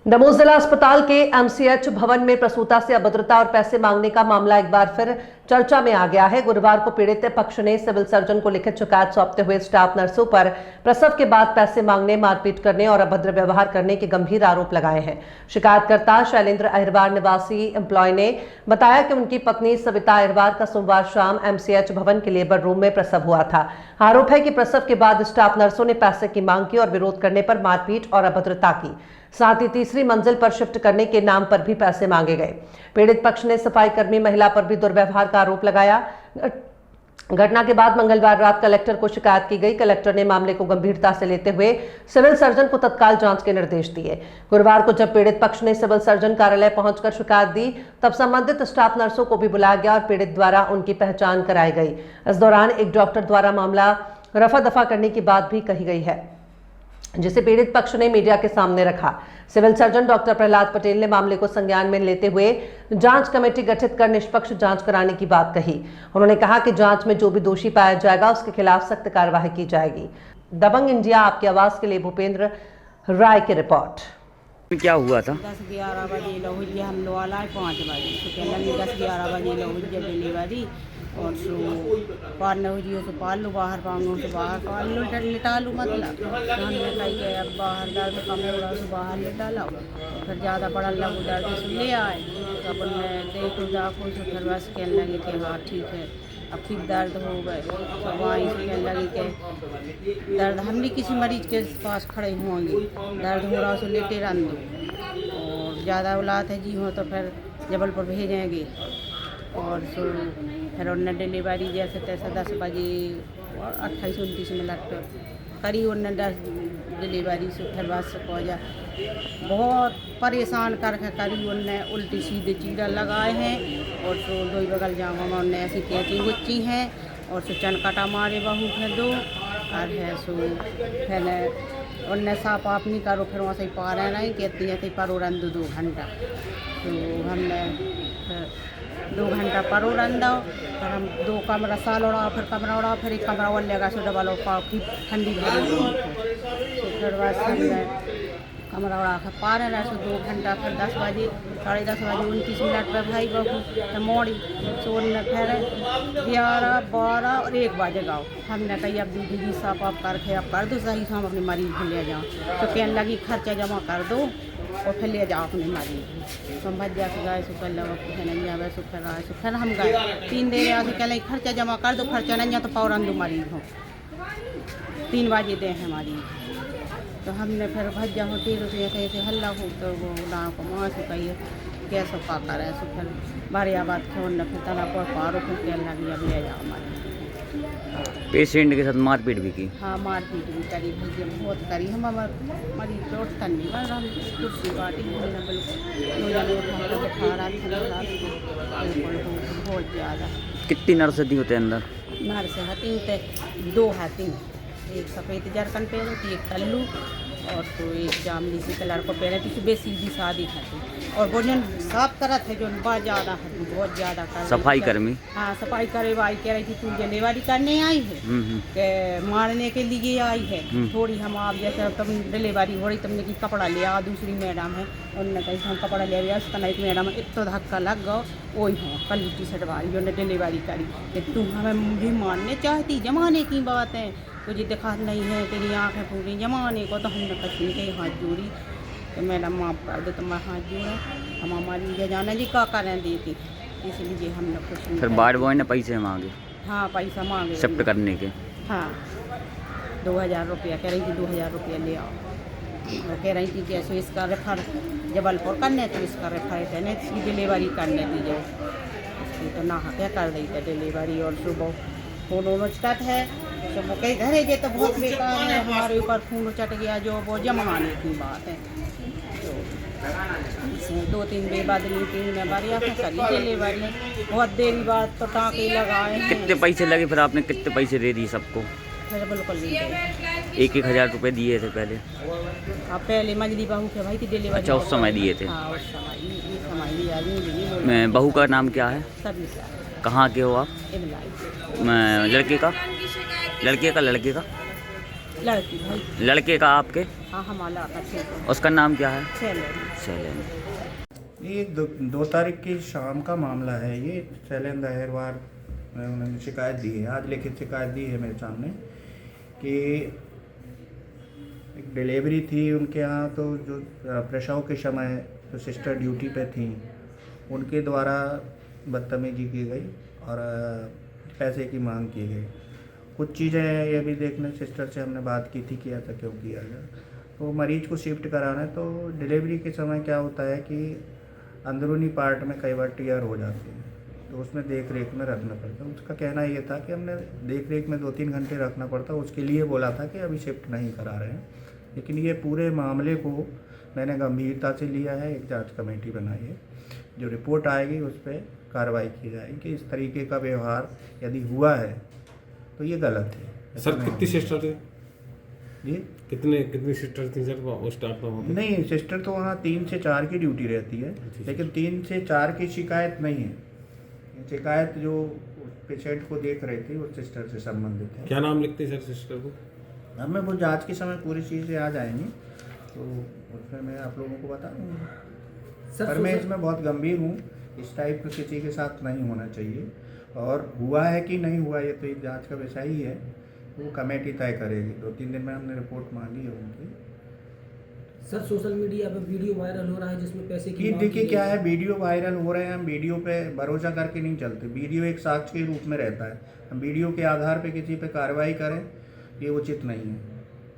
दमोह जिला अस्पताल के एमसीएच भवन में प्रसूता से अभद्रता और पैसे मांगने का मामला एक बार फिर चर्चा में आ गया है। गुरुवार को पीड़ित पक्ष ने सिविल सर्जन को लिखित शिकायत सौंपते हुए स्टाफ नर्सों पर प्रसव के बाद पैसे मांगने, मारपीट करने और अभद्र व्यवहार करने के गंभीर आरोप लगाए हैं। शिकायतकर्ता शैलेंद्र अहिरवार निवासी एम्प्लॉय ने बताया कि उनकी पत्नी सविता अहिरवार का सोमवार शाम एमसीएच भवन के लेबर रूम में प्रसव हुआ था। आरोप है कि प्रसव के बाद स्टाफ नर्सों ने पैसे की मांग की और विरोध करने पर मारपीट और अभद्रता की, साथ ही तीसरी मंजिल पर शिफ्ट करने के नाम पर भी पैसे मांगे गए। पीड़ित पक्ष ने सफाई कर्मी महिला पर भी दुर्व्यवहार का आरोप लगाया। घटना के बाद मंगलवार रात कलेक्टर को शिकायत की गई। कलेक्टर ने मामले को गंभीरता से लेते हुए सिविल सर्जन को तत्काल जांच के निर्देश दिए। गुरुवार को जब पीड़ित पक्ष ने सिविल सर्जन कार्यालय पहुंचकर शिकायत दी, तब संबंधित स्टाफ नर्सों को भी बुलाया गया और पीड़ित द्वारा उनकी पहचान कराई गई। इस दौरान एक डॉक्टर द्वारा मामला रफा दफा करने की बात भी कही गई है, जिसे पीड़ित पक्ष ने मीडिया के सामने रखा। Civil surgeon doctor Prahlad Patel ने मामले को संज्ञान में लेते हुए जांच कमेटी गठित कर निष्पक्ष जांच कराने की बात कही। उन्होंने कहा कि जांच में जो भी दोषी पाया जाएगा उसके खिलाफ सख्त कार्रवाई की जाएगी। दबंग इंडिया आपकी आवाज के लिए भूपेंद्र राय की रिपोर्ट। क्या हुआ था? 10-11 बजे लहुजी हम लोग आला 5 बजे तो कहना 10-11 बजे लहुजी जब डिलीवरी और सो पार न हुई तो पाल लो बाहर पाऊंगा तो बाहर पाल लो लिटा लो, मतलब हमने कही कि अब बाहर दर्द कम हो रहा तो बाहर लिटा लो। फिर ज़्यादा पड़ा लगो दर्द से ले आए तो अपन मैं देखो दाखो तो फिर बस कहने लगे कि हाँ ठीक है, अब फिर दर्द हो गए तो वहीं से कहने लगे कि दर्द हम भी किसी मरीज के पास खड़े होंगे, दर्द हो रहा तो लेटे रह दो और ज़्यादा औलाद है जी हो तो फिर जबलपुर भेजेंगे। और सो फिर उन्हें डिलीवरी जैसे तैसे 10 बजे 28-29 मिनट पर करी उन्हें 10 डिलीवरी से फिर बस को जा बहुत परेशान करके करी उन्हें उल्टी सीधे चीरा लगाए हैं और सो दो बगल जाऊँगा मैं उन्हें ऐसी कैची गुच्ची हैं और सो चनकटा मारे बहू है दो और है सो फिर उन्हें साफ आप नहीं करो फिर वहाँ से पा रहे नहीं कहती है परो रन 2 घंटा तो हमने 2 घंटा परो रन दो फिर हम 2 कमरा साल उड़ा फिर कमरा उड़ा फिर एक कमरा और लगा सो डबल और फिर ठंडी भरी तो फिर बस हमने कमरा उड़ा कर पा रहे सो 2 घंटा फिर 10 बजे 10:30 बजे 29 मिनट पर भाई बहू तो मोड़ी सो फिर 11, 12 और 1 बजे गाओ हमने कही अब दीदी साफ आप करके अब कर दो सही से हम अपने मरीज को ले जाओ तो कहने लगी खर्चा जमा कर दो और फिर ले जाओ अपने मरीज तो हम भज जा के गए सो कर लो नहीं आवे सो फिर आए सो फिर हम गए 3 देर यहाँ से कहले खर्चा जमा कर दो, खर्चा नहीं तो पौरन दो मरीज हो 3 बजे दे हैं मरीज तो हमने फिर भज्जा होती तो ऐसे हल्ला हो तो वो गाँव को वहाँ से कहिए कैसे पा कर है सो फिर बारिया बात खोल फिर तना पर पारो फिर कहने लगी अब ले जाओ हमारे। पेशेंट के साथ मारपीट भी की? हाँ मारपीट भी करी भैया बहुत करी। हम मरीज पे उठता नहीं बस हम कुर्सी बाटी बिल्कुल 2 जने उठा बैठा रहा बिल्कुल बहुत ज़्यादा। कितनी नर्स थी होते अंदर? नर्स हती होते 2 हाथी, एक सफ़ेद जरकन पहने थी, एक तल्लू और तो एक जामनी सी कलर को पहने थी। सुबह सीधी शादी खाती और भोजन साफ तरह थे जो बहुत ज़्यादा है बहुत ज़्यादा कर सफाई कर्मी? हाँ सफाई करे भाई कह रही थी तू डिलीवरी करने आई है कि मारने के लिए आई है थोड़ी हम आप जैसे तुम डिलीवरी हो रही तुमने की कपड़ा लिया दूसरी मैडम है उन्होंने कही हम कपड़ा ले आया उसका एक मैडम इतना धक्का लग गया वही हो कल टी-शर्ट वाली जो डिलीवरी करी कि तू हमें भी मारने चाहती, जमाने की बात है तुझे दिखा नहीं है तेरी आँखें पूरी जमाने को तो हमने कहीं के हाथ जोड़ी तो मैडम माफ़ कर दो तो मैं हाथ जोड़ा हम हमारी जाना जी का करें देती इसलिए हमने कुछ नहीं। फिर बार बॉय ने पैसे मांगे? हाँ पैसा मांगे शिफ्ट करने के। हाँ 2000 रुपया कह रही थी 2000 रुपया ले आओ वो कह रही थी जैसे इसका रेफर जबलपुर करने तो इसका रेफर करने इसकी डिलीवरी करने दीजिए इसकी तो ना क्या कर रही थी डिलीवरी और सुबह खून उचटत है तो वो कई घरे जे तो बहुत बेकार है हमारे ऊपर खून उचट गया जो वो जमाने की बात है तो इसमें 2-3 बेबदली 3 में बारिया करी डिलीवरी बहुत देरी बाद तो टाँके लगाए हैं। कितने पैसे लगे फिर आपने कितने पैसे दे दिए सबको? फिर बिल्कुल 1,000 रुपये दिए थे पहले? आप पहले मजली बहू के भाई थी डिलीवरी। अच्छा उस समय दिए थे? हाँ उस समय लिया। बहू का नाम क्या है? सभी कहाँ के हो आप? लड़के का? लड़के का लड़के का लड़की भाई लड़के का आपके? हाँ हमारा लड़का उसका नाम क्या है? शैलेंद्र। शैलेंद्र। ये 2 तारीख की शाम का मामला है। ये शैलेंद्र अहिरवार उन्होंने शिकायत दी है, आज लिखित शिकायत दी है मेरे सामने कि एक डिलीवरी थी उनके यहाँ, तो जो प्रसव के समय जो सिस्टर ड्यूटी पे थी उनके द्वारा बदतमीजी की गई और पैसे की मांग की गई। कुछ चीज़ें ये भी देखने सिस्टर से हमने बात की थी कि ऐसा क्यों किया गया। तो मरीज को शिफ्ट कराना है, तो डिलीवरी के समय क्या होता है कि अंदरूनी पार्ट में कई बार टीयर हो जाती है, तो उसमें देख रेख में रखना पड़ता है। उसका कहना ये था कि हमने देख रेख में 2-3 घंटे रखना पड़ता, उसके लिए बोला था कि अभी शिफ्ट नहीं करा रहे हैं। लेकिन ये पूरे मामले को मैंने गंभीरता से लिया है, एक जांच कमेटी बनाई है, जो रिपोर्ट आएगी उस पर कार्रवाई की जाएगी कि इस तरीके का व्यवहार यदि हुआ है तो ये गलत है। सर कितनी सिस्टर थे जी कितनी सिस्टर थी सर वो स्टाफ में वहाँ पे? नहीं, सिस्टर तो वहाँ 3 से 4 की ड्यूटी रहती है, लेकिन 3 से 4 की शिकायत नहीं है। शिकायत जो पेशेंट को देख रही थी वो सिस्टर से संबंधित है। क्या नाम लिखते हैं सर सिस्टर को? हमें वो जांच के समय पूरी चीज़ें आ जाएंगी, तो उसमें मैं आप लोगों को बता दूँगा। पर मैं इसमें बहुत गंभीर हूँ, इस टाइप का किसी के साथ नहीं होना चाहिए, और हुआ है कि नहीं हुआ ये तो एक जांच का विषय ही है, वो कमेटी तय करेगी। 2-3 दिन में हमने रिपोर्ट मांगी है उनकी। सर सोशल मीडिया पे वीडियो वायरल हो रहा है जिसमें पैसे की मांग देखिए की क्या गई है, वीडियो वायरल हो रहे हैं, हम वीडियो पे भरोसा करके नहीं चलते। वीडियो एक साक्ष्य के रूप में रहता है, हम वीडियो के आधार पे किसी पे कार्रवाई करें ये उचित नहीं है।